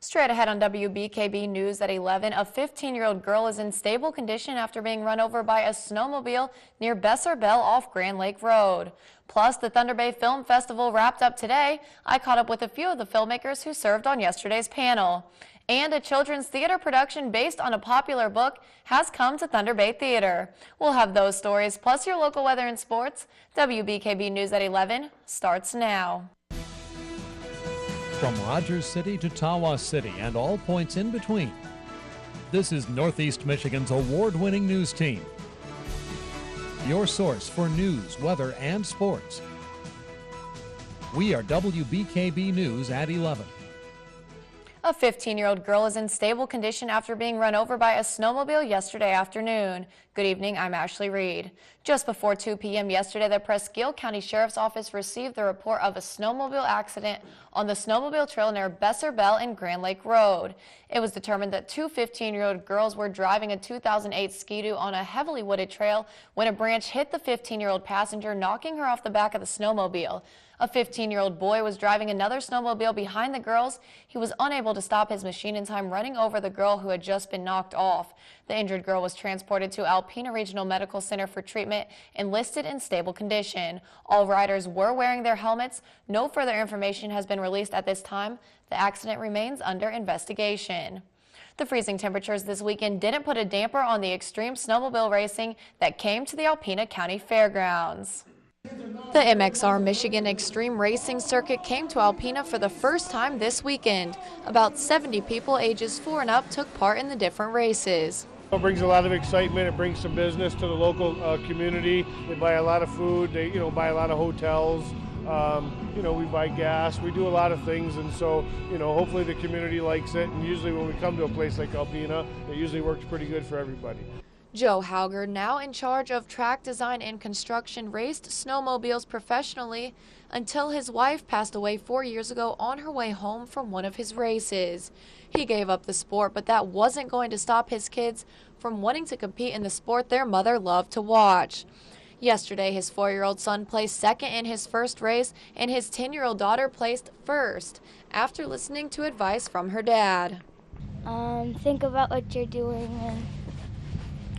Straight ahead on WBKB News at 11, a 15-year-old girl is in stable condition after being run over by a snowmobile near Besser Bell off Grand Lake Road. Plus, the Thunder Bay Film Festival wrapped up today. I caught up with a few of the filmmakers who served on yesterday's panel. And a children's theater production based on a popular book has come to Thunder Bay Theater. We'll have those stories, plus your local weather and sports. WBKB News at 11 starts now. From Rogers City to Tawas City and all points in between, this is Northeast Michigan's award-winning news team. Your source for news, weather, and sports. We are WBKB News at 11. A 15-year-old girl is in stable condition after being run over by a snowmobile yesterday afternoon. Good evening, I'm Ashley Reed. Just before 2 p.m. yesterday, the Presque County Sheriff's Office received the report of a snowmobile accident on the snowmobile trail near Besser Bell and Grand Lake Road. It was determined that two 15-year-old girls were driving a 2008 Ski-Doo on a heavily wooded trail when a branch hit the 15-year-old passenger, knocking her off the back of the snowmobile. A 15-year-old boy was driving another snowmobile behind the girls. He was unable to stop his machine in time, running over the girl who had just been knocked off. The injured girl was transported to Alpena Regional Medical Center for treatment and listed in stable condition. All riders were wearing their helmets. No further information has been released at this time. The accident remains under investigation. The freezing temperatures this weekend didn't put a damper on the extreme snowmobile racing that came to the Alpena County Fairgrounds. The MXR Michigan Extreme Racing Circuit came to Alpena for the first time this weekend. About 70 people ages 4 and up took part in the different races. It brings a lot of excitement. It brings some business to the local community. They buy a lot of food. They buy a lot of hotels. We buy gas. We do a lot of things, and so hopefully the community likes it. And usually when we come to a place like Alpena, it usually works pretty good for everybody. Joe Hauger, now in charge of track design and construction, raced snowmobiles professionally until his wife passed away 4 years ago on her way home from one of his races. He gave up the sport, but that wasn't going to stop his kids from wanting to compete in the sport their mother loved to watch. Yesterday, his 4-year-old son placed second in his first race, and his 10-year-old daughter placed first after listening to advice from her dad. Think about what you're doing and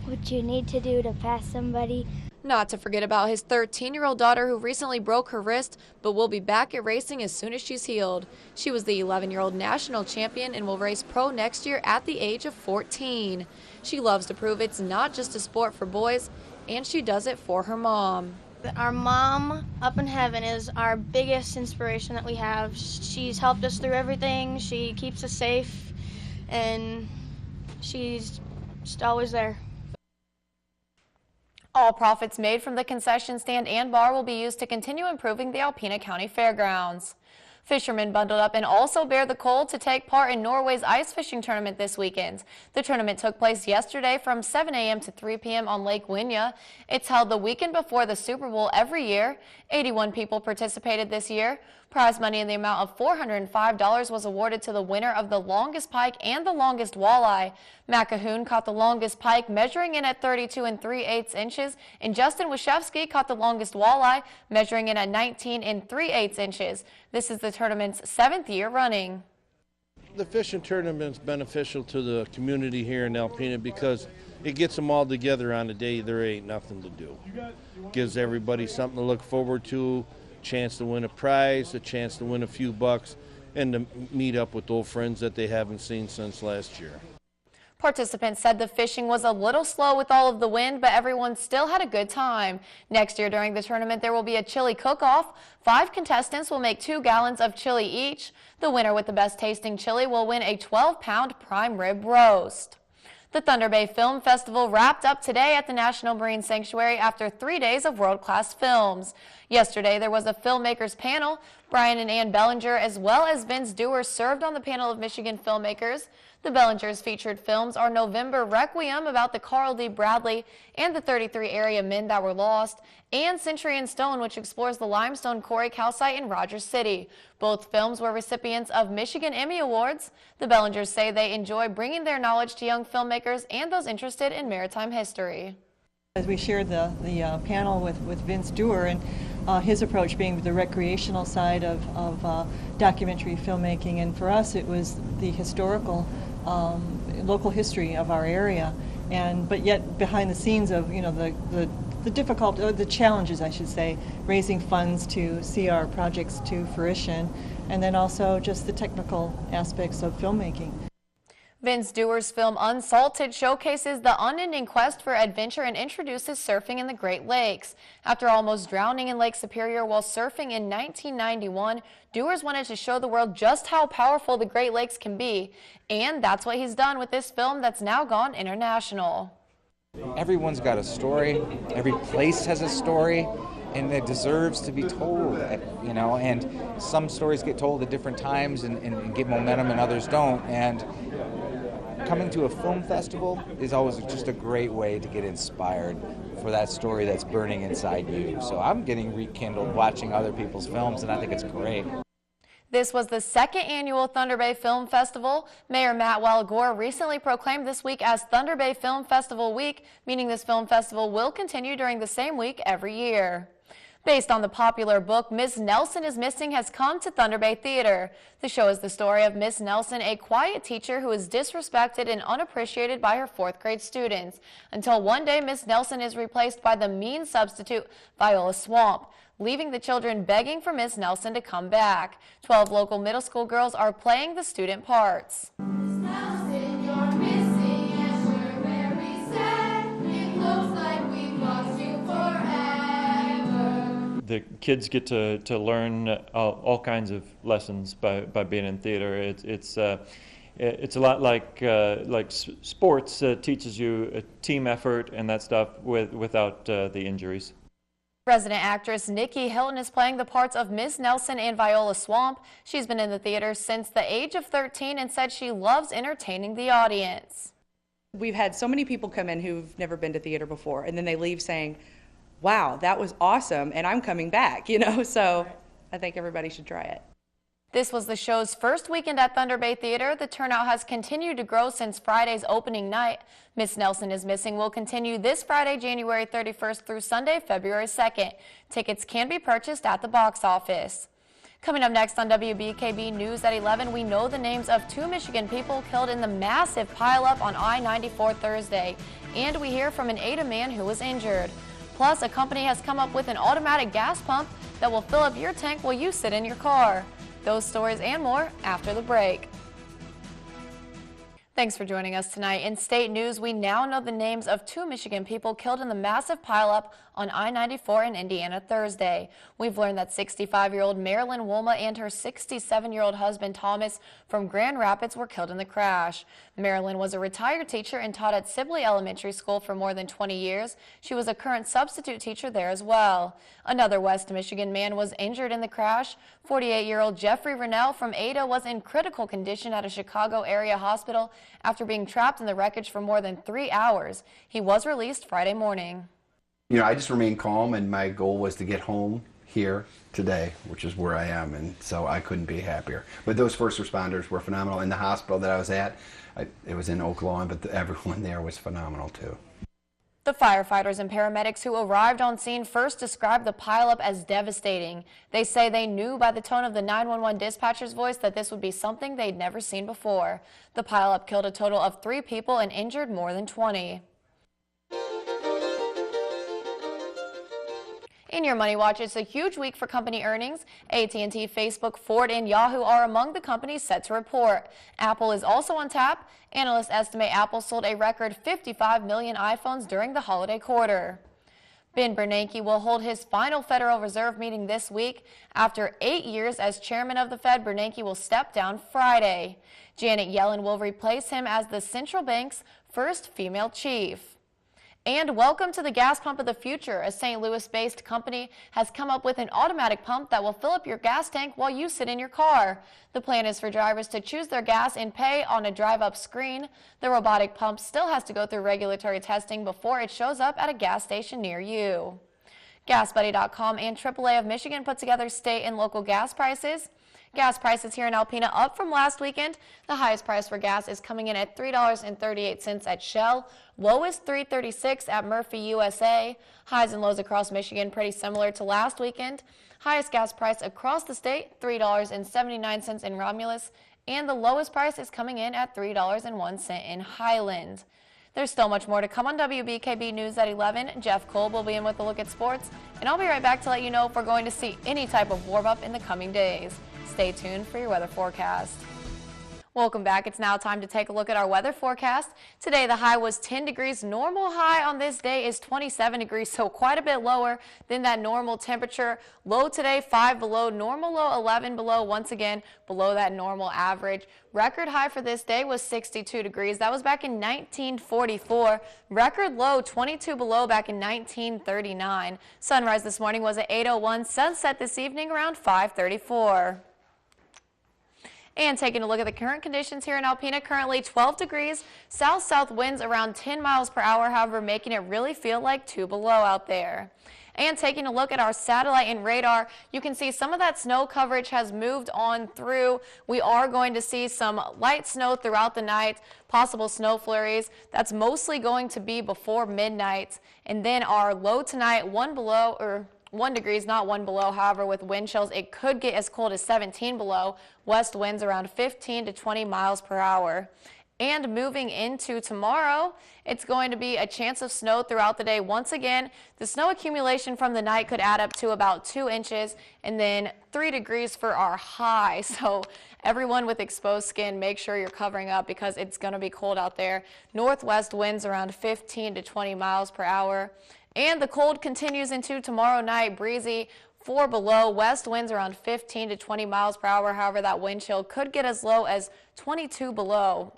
what you need to do to pass somebody. Not to forget about his 13-year-old daughter who recently broke her wrist but will be back at racing as soon as she's healed. She was the 11-year-old national champion and will race pro next year at the age of 14. She loves to prove it's not just a sport for boys, and she does it for her mom. Our mom up in heaven is our biggest inspiration that we have. She's helped us through everything. She keeps us safe, and she's just always there. All profits made from the concession stand and bar will be used to continue improving the Alpena County Fairgrounds. Fishermen bundled up and also bear the cold to take part in Norway's ice fishing tournament this weekend. The tournament took place yesterday from 7 a.m. to 3 p.m. on Lake Winya. It's held the weekend before the Super Bowl every year. 81 people participated this year. Prize money in the amount of $405 was awarded to the winner of the longest pike and the longest walleye. Matt Cahoon caught the longest pike, measuring in at 32 3/8 inches, and Justin Wachewski caught the longest walleye, measuring in at 19 3/8 inches. This is the tournament's 7th year running. The fishing tournament's beneficial to the community here in Alpena because it gets them all together on a day there ain't nothing to do. Gives everybody something to look forward to, chance to win a prize, a chance to win a few bucks, and to meet up with old friends that they haven't seen since last year. Participants said the fishing was a little slow with all of the wind, but everyone still had a good time. Next year during the tournament, there will be a chili cook-off. 5 contestants will make 2 gallons of chili each. The winner with the best tasting chili will win a 12-pound prime rib roast. The Thunder Bay Film Festival wrapped up today at the National Marine Sanctuary after 3 days of world-class films. Yesterday, there was a filmmakers panel. Brian and Ann Bellinger, as well as Vince Dewar, served on the panel of Michigan filmmakers. The Bellingers' featured films are November Requiem, about the Carl D. Bradley and the 33 area men that were lost, and Century and Stone, which explores the limestone quarry calcite in Rogers City. Both films were recipients of Michigan Emmy Awards. The Bellingers say they enjoy bringing their knowledge to young filmmakers and those interested in maritime history. As we shared the panel with Vince Dewar, and his approach being the recreational side of documentary filmmaking, and for us it was the historical local history of our area, but yet behind the scenes of the challenges, I should say, raising funds to see our projects to fruition, and then also just the technical aspects of filmmaking. Vince Dewar's film Unsalted showcases the unending quest for adventure and introduces surfing in the Great Lakes. After almost drowning in Lake Superior while surfing in 1991, Dewars wanted to show the world just how powerful the Great Lakes can be, and that's what he's done with this film that's now gone international. Everyone's got a story, every place has a story, and it deserves to be told, and some stories get told at different times and get momentum and others don't, and coming to a film festival is always just a great way to get inspired for that story that's burning inside you. So I'm getting rekindled watching other people's films, and I think it's great. This was the second annual Thunder Bay Film Festival. Mayor Matt Walagore recently proclaimed this week as Thunder Bay Film Festival Week, meaning this film festival will continue during the same week every year. Based on the popular book Miss Nelson is Missing has come to Thunder Bay Theater. The show is the story of Miss Nelson, a quiet teacher who is disrespected and unappreciated by her 4th grade students, until one day Miss Nelson is replaced by the mean substitute Viola Swamp, leaving the children begging for Miss Nelson to come back. 12 local middle school girls are playing the student parts. The kids get to learn all kinds of lessons by being in theater. It's a lot like sports teaches you a team effort and that stuff without the injuries. Resident actress Nikki Hilton is playing the parts of Miss Nelson and Viola Swamp. She's been in the theater since the age of 13 and said she loves entertaining the audience. We've had so many people come in who've never been to theater before, and then they leave saying, wow, that was awesome, and I'm coming back, so I think everybody should try it. This was the show's first weekend at Thunder Bay Theater. The turnout has continued to grow since Friday's opening night. Miss Nelson is Missing will continue this Friday, January 31st through Sunday, February 2nd. Tickets can be purchased at the box office. Coming up next on WBKB News at 11, we know the names of 2 Michigan people killed in the massive pileup on I-94 Thursday, and we hear from an Ada man who was injured. Plus, a company has come up with an automatic gas pump that will fill up your tank while you sit in your car. Those stories and more after the break. Thanks for joining us tonight. In state news, we now know the names of 2 Michigan people killed in the massive pileup on I-94 in Indiana Thursday. We've learned that 65-year-old Marilyn Wolma and her 67-year-old husband Thomas from Grand Rapids were killed in the crash. Marilyn was a retired teacher and taught at Sibley Elementary School for more than 20 years. She was a current substitute teacher there as well. Another West Michigan man was injured in the crash. 48-year-old Jeffrey Rennell from Ada was in critical condition at a Chicago area hospital after being trapped in the wreckage for more than 3 hours. He was released Friday morning. I just remained calm, and my goal was to get home here today, which is where I am, and so I couldn't be happier. But those first responders were phenomenal. In the hospital that I was at, it was in Oak Lawn, but everyone there was phenomenal too. The firefighters and paramedics who arrived on scene first described the pileup as devastating. They say they knew by the tone of the 911 dispatcher's voice that this would be something they'd never seen before. The pileup killed a total of 3 people and injured more than 20. In your Money Watch, it's a huge week for company earnings. AT&T, Facebook, Ford, and Yahoo are among the companies set to report. Apple is also on tap. Analysts estimate Apple sold a record 55 million iPhones during the holiday quarter. Ben Bernanke will hold his final Federal Reserve meeting this week. After 8 years as chairman of the Fed, Bernanke will step down Friday. Janet Yellen will replace him as the central bank's first female chief. And welcome to the gas pump of the future. A St. Louis-based company has come up with an automatic pump that will fill up your gas tank while you sit in your car. The plan is for drivers to choose their gas and pay on a drive-up screen. The robotic pump still has to go through regulatory testing before it shows up at a gas station near you. GasBuddy.com and AAA of Michigan put together state and local gas prices. Gas prices here in Alpena up from last weekend. The highest price for gas is coming in at $3.38 at Shell. Lowest $3.36 at Murphy USA. Highs and lows across Michigan pretty similar to last weekend. Highest gas price across the state, $3.79 in Romulus. And the lowest price is coming in at $3.01 in Highland. There's still much more to come on WBKB News at 11. Jeff Kolb will be in with a look at sports, and I'll be right back to let you know if we're going to see any type of warm-up in the coming days. Stay tuned for your weather forecast. Welcome back. It's now time to take a look at our weather forecast. Today the high was 10 degrees. Normal high on this day is 27 degrees, so quite a bit lower than that normal temperature. Low today 5 below, normal low 11 below, once again below that normal average. Record high for this day was 62 degrees. That was back in 1944. Record low 22 below back in 1939. Sunrise this morning was at 8:01. Sunset this evening around 5:34. And taking a look at the current conditions here in Alpena, currently 12 degrees, south-south winds around 10 miles per hour, however, making it really feel like 2 below out there. And taking a look at our satellite and radar, you can see some of that snow coverage has moved on through. We are going to see some light snow throughout the night, possible snow flurries. That's mostly going to be before midnight. And then our low tonight, 1 below, or 1 degrees, not 1 below. However, with wind chills, it could get as cold as 17 below. West winds around 15 to 20 miles per hour. And moving into tomorrow, it's going to be a chance of snow throughout the day. Once again, the snow accumulation from the night could add up to about 2 inches, and then 3 degrees for our high. So everyone with exposed skin, make sure you're covering up because it's going to be cold out there. Northwest winds around 15 to 20 miles per hour. And the cold continues into tomorrow night, breezy, 4 below, west winds around 15 to 20 miles per hour. However, that wind chill could get as low as 22 below.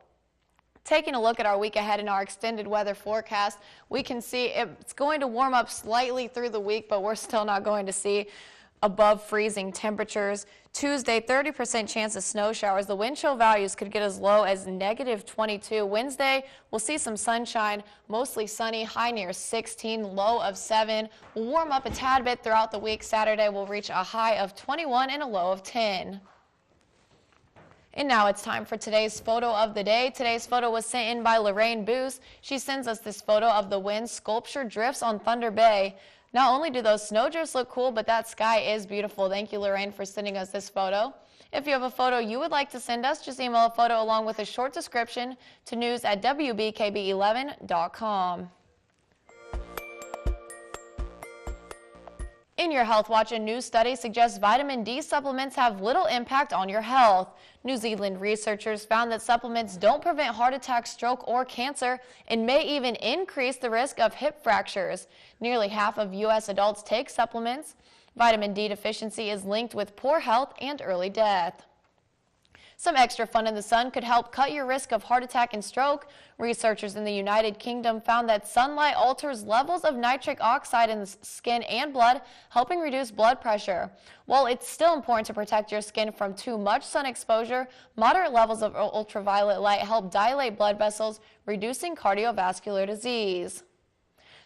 Taking a look at our week ahead in our extended weather forecast, we can see it's going to warm up slightly through the week, but we're still not going to see above freezing temperatures. Tuesday, 30% chance of snow showers. The wind chill values could get as low as -22. Wednesday, we'll see some sunshine, mostly sunny, high near 16, low of 7. We'll warm up a tad bit throughout the week. Saturday, we'll reach a high of 21 and a low of 10. And now it's time for today's photo of the day. Today's photo was sent in by Lorraine Boos. She sends us this photo of the wind sculpture drifts on Thunder Bay. Not only do those snow drifts look cool, but that sky is beautiful. Thank you, Lorraine, for sending us this photo. If you have a photo you would like to send us, just email a photo along with a short description to news@wbkb11.com. In your Health Watch, a new study suggests vitamin D supplements have little impact on your health. New Zealand researchers found that supplements don't prevent heart attack, stroke, or cancer, and may even increase the risk of hip fractures. Nearly half of U.S. adults take supplements. Vitamin D deficiency is linked with poor health and early death. Some extra fun in the sun could help cut your risk of heart attack and stroke. Researchers in the United Kingdom found that sunlight alters levels of nitric oxide in the skin and blood, helping reduce blood pressure. While it's still important to protect your skin from too much sun exposure, moderate levels of ultraviolet light help dilate blood vessels, reducing cardiovascular disease.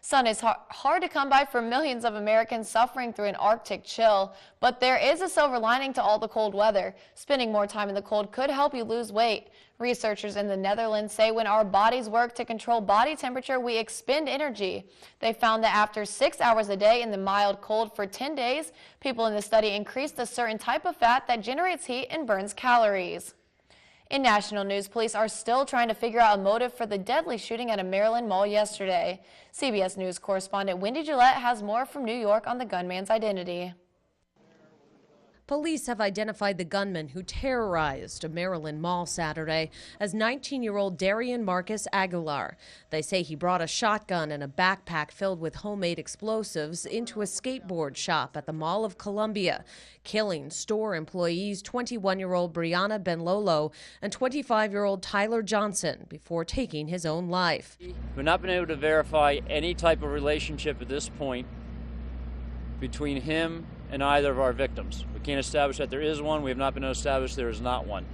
Sun is hard to come by for millions of Americans suffering through an Arctic chill, but there is a silver lining to all the cold weather. Spending more time in the cold could help you lose weight. Researchers in the Netherlands say when our bodies work to control body temperature, we expend energy. They found that after 6 hours a day in the mild cold for 10 days, people in the study increased a certain type of fat that generates heat and burns calories. In national news, police are still trying to figure out a motive for the deadly shooting at a Maryland mall yesterday. CBS News correspondent Wendy Gillette has more from New York on the gunman's identity. Police have identified the gunman who terrorized a Maryland mall Saturday as 19-year-old Darian Marcus Aguilar. They say he brought a shotgun and a backpack filled with homemade explosives into a skateboard shop at the Mall of Columbia, killing store employees 21-year-old Brianna Benlolo and 25-year-old Tyler Johnson before taking his own life. We've not been able to verify any type of relationship at this point between him and either of our victims. We can't establish that there is one. We have not been able to establish there is not one.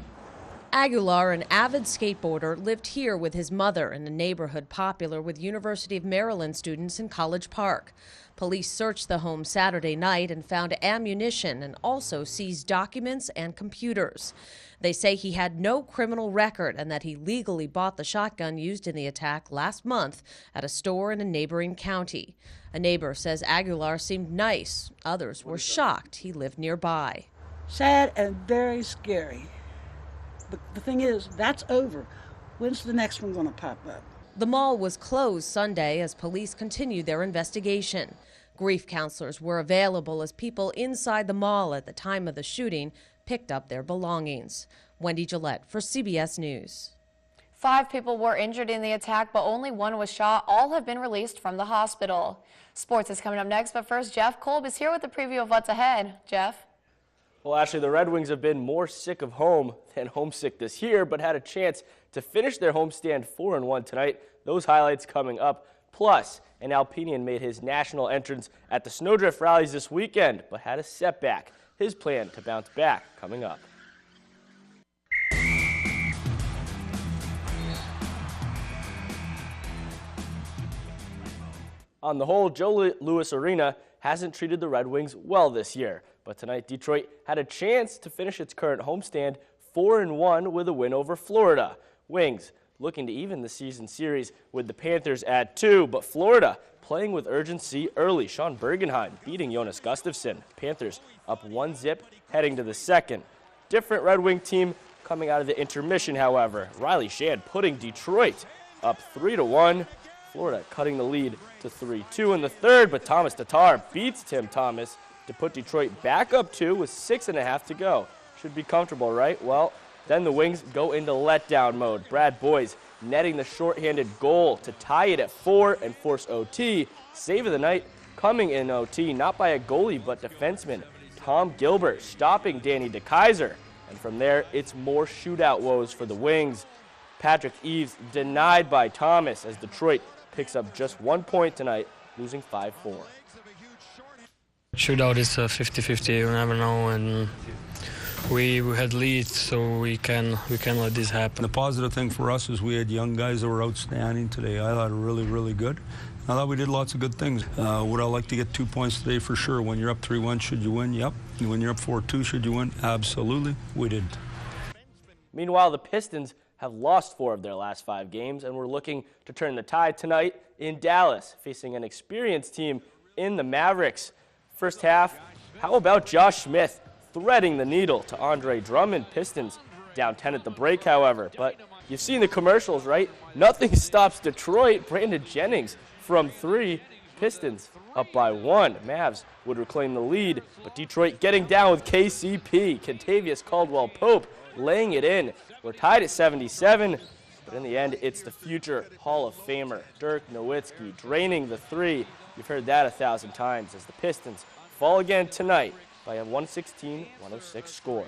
Aguilar, an avid skateboarder, lived here with his mother in a neighborhood popular with University of Maryland students in College Park. Police searched the home Saturday night and found ammunition and also seized documents and computers. They say he had no criminal record and that he legally bought the shotgun used in the attack last month at a store in a neighboring county. A neighbor says Aguilar seemed nice. Others were shocked he lived nearby. Sad and very scary. But the thing is, that's over. When's the next one going to pop up? The mall was closed Sunday as police continued their investigation. Grief counselors were available as people inside the mall at the time of the shooting picked up their belongings. Wendy Gillette for CBS News. 5 people were injured in the attack, but only 1 was shot. All have been released from the hospital. Sports is coming up next, but first, Jeff Kolb is here with a preview of what's ahead. Jeff? Well, Ashley, the Red Wings have been more sick of home than homesick this year, but had a chance to finish their homestand 4-1 tonight. Those highlights coming up. Plus, an Alpenian made his national entrance at the Snowdrift Rallies this weekend, but had a setback. His plan to bounce back coming up. On the whole, Joe Louis Arena hasn't treated the Red Wings well this year. But tonight, Detroit had a chance to finish its current homestand 4-1 with a win over Florida. Wings looking to even the season series with the Panthers at 2, but Florida playing with urgency early. Sean Bergenheim beating Jonas Gustafsson. Panthers up 1-0 heading to the second. Different Red Wing team coming out of the intermission, however. Riley Shand putting Detroit up 3-1. Florida cutting the lead to 3-2 in the third, but Thomas Tatar beats Tim Thomas to put Detroit back up 2 with 6.5 to go. Should be comfortable, right? Well, then the Wings go into letdown mode. Brad Boyes netting the shorthanded goal to tie it at 4 and force OT. Save of the night coming in OT, not by a goalie, but defenseman Tom Gilbert stopping Danny DeKaiser. And from there, it's more shootout woes for the Wings. Patrick Eves denied by Thomas as Detroit picks up just 1 point tonight, losing 5-4. Shootout is a 50-50, you never know, and we had leads, so we can let this happen. The positive thing for us is we had young guys that were outstanding today. I thought really, really good. I thought we did lots of good things. Would I like to get 2 points today? For sure. When you're up 3-1, should you win? Yep. And when you're up 4-2, should you win? Absolutely. We did. Meanwhile, the Pistons have lost 4 of their last 5 games, and we're looking to turn the tide tonight in Dallas, facing an experienced team in the Mavericks. First half, how about Josh Smith threading the needle to Andre Drummond? Pistons down 10 at the break, however. But you've seen the commercials, right? Nothing stops Detroit. Brandon Jennings from 3. Pistons up by 1. Mavs would reclaim the lead, but Detroit getting down with KCP. Kentavious Caldwell-Pope laying it in. We're tied at 77, but in the end, it's the future Hall of Famer Dirk Nowitzki draining the 3. You've heard that 1,000 times as the Pistons fall again tonight by a 116-106 score.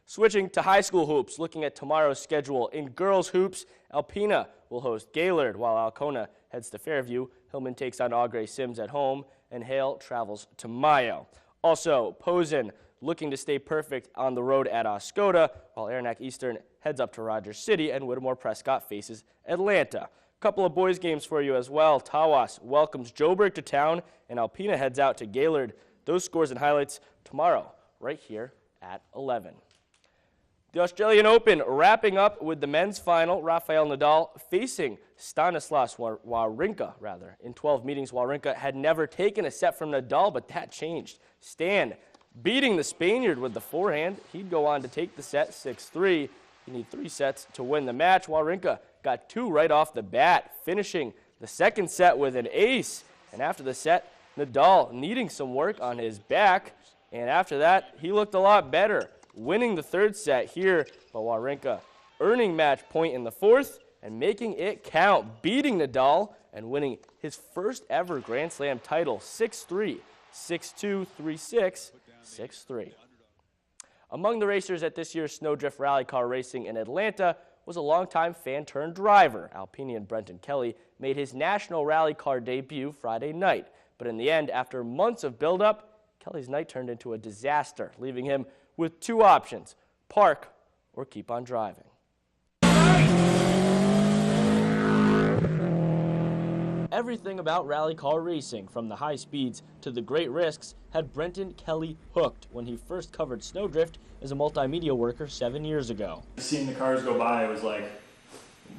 Switching to high school hoops, looking at tomorrow's schedule. In girls hoops, Alpena will host Gaylord, while Alcona heads to Fairview. Hillman takes on Augrey Sims at home, and Hale travels to Mayo. Also, Posen looking to stay perfect on the road at Oscoda, while Aranac Eastern heads up to Rogers City, and Whittemore Prescott faces Atlanta. Couple of boys games for you as well. Tawas welcomes Joburg to town, and Alpena heads out to Gaylord. Those scores and highlights tomorrow, right here at 11. The Australian Open wrapping up with the men's final. Rafael Nadal facing Stanislas Wawrinka, In 12 meetings, Wawrinka had never taken a set from Nadal, but that changed. Stan beating the Spaniard with the forehand. He'd go on to take the set 6-3. You need 3 sets to win the match. Wawrinka got 2 right off the bat, finishing the second set with an ace. And after the set, Nadal needing some work on his back. And after that, he looked a lot better, winning the third set here. But Wawrinka earning match point in the fourth and making it count, beating Nadal and winning his first ever Grand Slam title 6-3, 6-2, 3-6, 6-3. Among the racers at this year's Snowdrift Rally Car Racing in Atlanta was a longtime fan-turned-driver. Alpenian Brenton Kelly made his national rally car debut Friday night. But in the end, after months of build-up, Kelly's night turned into a disaster, leaving him with 2 options, park or keep on driving. Everything about rally car racing, from the high speeds to the great risks, had Brenton Kelly hooked when he first covered snowdrift as a multimedia worker 7 years ago. Seeing the cars go by, it was like,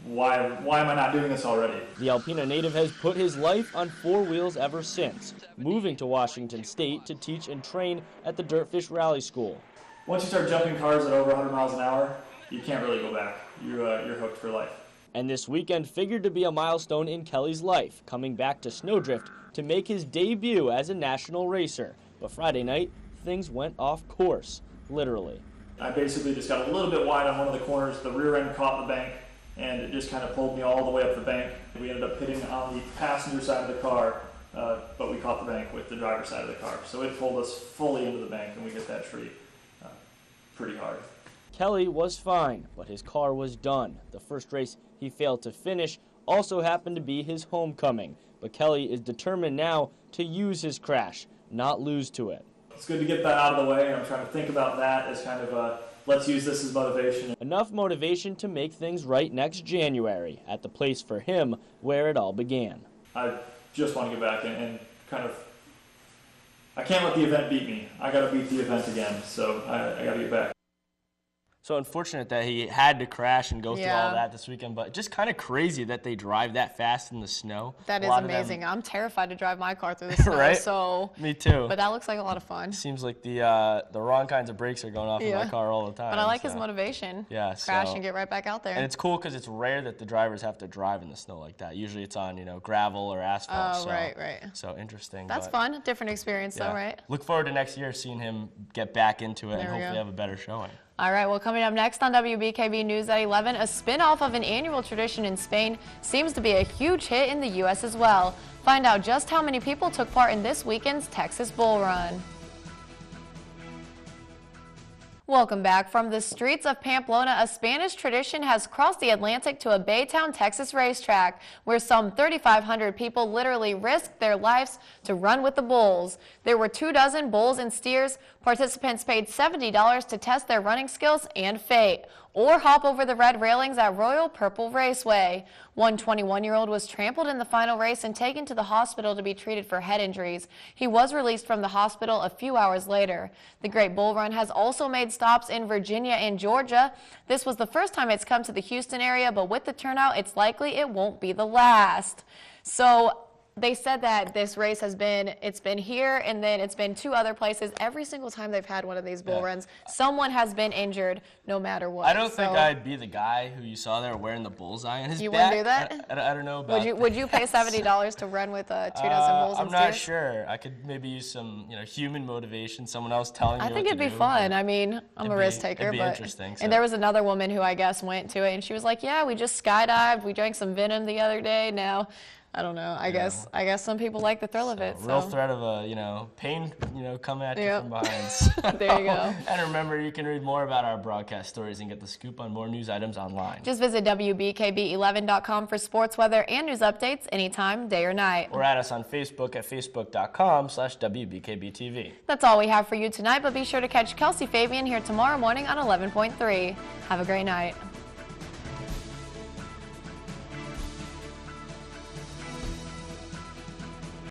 why am I not doing this already? The Alpena native has put his life on four wheels ever since, moving to Washington State to teach and train at the Dirtfish Rally School. Once you start jumping cars at over 100 miles an hour, you can't really go back. You're hooked for life. And this weekend figured to be a milestone in Kelly's life, coming back to snowdrift to make his debut as a national racer. But Friday night, things went off course, literally. I basically just got a little bit wide on one of the corners. The rear end caught the bank, and it just kind of pulled me all the way up the bank. We ended up hitting on the passenger side of the car, but we caught the bank with the driver's side of the car. So it pulled us fully into the bank, and we hit that tree pretty hard. Kelly was fine, but his car was done. The first race he failed to finish also happened to be his homecoming, but Kelly is determined now to use his crash, not lose to it. It's good to get that out of the way. I'm trying to think about that as kind of let's use this as motivation. Enough motivation to make things right next January at the place for him where it all began. I just want to get back and kind of, I can't let the event beat me. I got to beat the event again, so I got to get back. So unfortunate that he had to crash and go through all that this weekend, but just kind of crazy that they drive that fast in the snow. That is amazing. I'm terrified to drive my car through the snow. Right? So me too. But that looks like a lot of fun. Seems like the wrong kinds of brakes are going off in my car all the time. But I like his motivation. Yeah, crash and get right back out there. And it's cool because it's rare that the drivers have to drive in the snow like that. Usually it's on, gravel or asphalt. Oh, right. So interesting. That's fun. Different experience though, right? Look forward to next year seeing him get back into it and hopefully have a better showing. All right, well, coming up next on WBKB News at 11, a spin-off of an annual tradition in Spain seems to be a huge hit in the U.S. as well. Find out just how many people took part in this weekend's Texas Bull Run. Welcome back. From the streets of Pamplona, a Spanish tradition has crossed the Atlantic to a Baytown, Texas racetrack, where some 3,500 people literally risked their lives to run with the bulls. There were 24 bulls and steers. Participants paid $70 to test their running skills and fate, or hop over the red railings at Royal Purple Raceway. One 21-year-old was trampled in the final race and taken to the hospital to be treated for head injuries. He was released from the hospital a few hours later. The Great Bull Run has also made stops in Virginia and Georgia. This was the first time it's come to the Houston area, but with the turnout, it's likely it won't be the last. So they said that this race it's been here and then it's been two other places. Every single time they've had one of these bull runs, someone has been injured no matter what. I don't think I'd be the guy who you saw there wearing the bullseye on his back. You wouldn't do that? I don't know about Would you pay $70 to run with 24 bulls and I'm not steers? sure. I could maybe use some human motivation, someone else telling me I think it'd be fun. I mean, I'm a risk taker. It'd be interesting. And there was another woman who I guess went to it and she was like, yeah, we just skydived. We drank some venom the other day. Now, I don't know. I guess some people like the thrill of it. Real threat of a pain coming at you from behind. There you go. And remember, you can read more about our broadcast stories and get the scoop on more news items online. Just visit WBKB11.com for sports, weather, and news updates anytime, day or night. Or add us on Facebook at facebook.com/WBKBTV. That's all we have for you tonight, but be sure to catch Kelsey Fabian here tomorrow morning on 11.3. Have a great night.